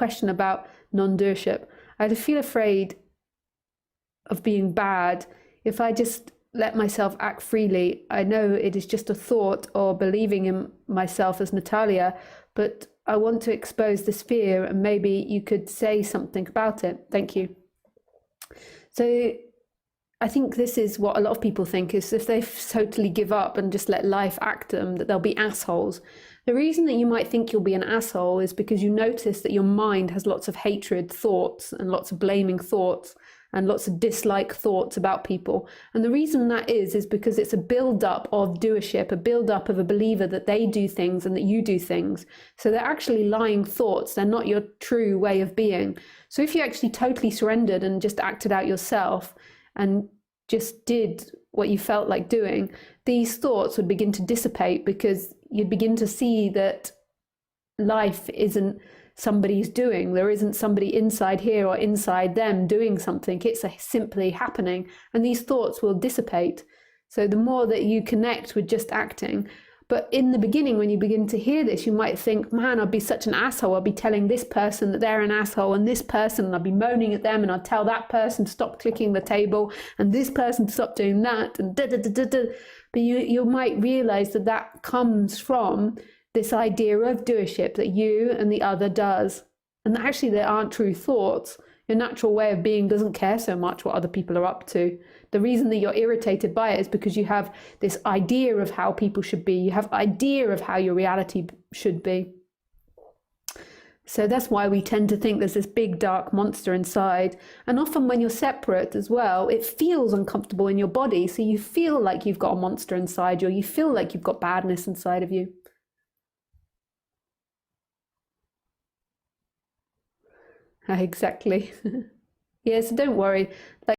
question about non-doership. I feel afraid of being bad if I just let myself act freely. I know it is just a thought or believing in myself as Natalia, but I want to expose this fear, and maybe you could say something about it. Thank you. So I think this is what a lot of people think, is if they totally give up and just let life act them, that they'll be assholes. The reason that you might think you'll be an asshole is because you notice that your mind has lots of hatred thoughts and lots of blaming thoughts and lots of dislike thoughts about people. And the reason that is because it's a build-up of doership, a build-up of a believer that they do things and that you do things. So they're actually lying thoughts. They're not your true way of being. So if you actually totally surrendered and just acted out yourself and just did what you felt like doing, these thoughts would begin to dissipate, because you'd begin to see that life isn't somebody's doing. There isn't somebody inside here or inside them doing something. It's simply happening, and these thoughts will dissipate. So the more that you connect with just acting. But in the beginning, when you begin to hear this, you might think, man, I'd be such an asshole. I'll be telling this person that they're an asshole, and this person, and I'll be moaning at them, and I'll tell that person to stop clicking the table, and this person to stop doing that, and da da da da da. But you might realize that that comes from this idea of doership, that you and the other does. And actually, there aren't true thoughts. Your natural way of being doesn't care so much what other people are up to. The reason that you're irritated by it is because you have this idea of how people should be. You have an idea of how your reality should be. So that's why we tend to think there's this big dark monster inside. And often when you're separate as well, it feels uncomfortable in your body. So you feel like you've got a monster inside you, or you feel like you've got badness inside of you. Exactly. Yeah, so don't worry. Like,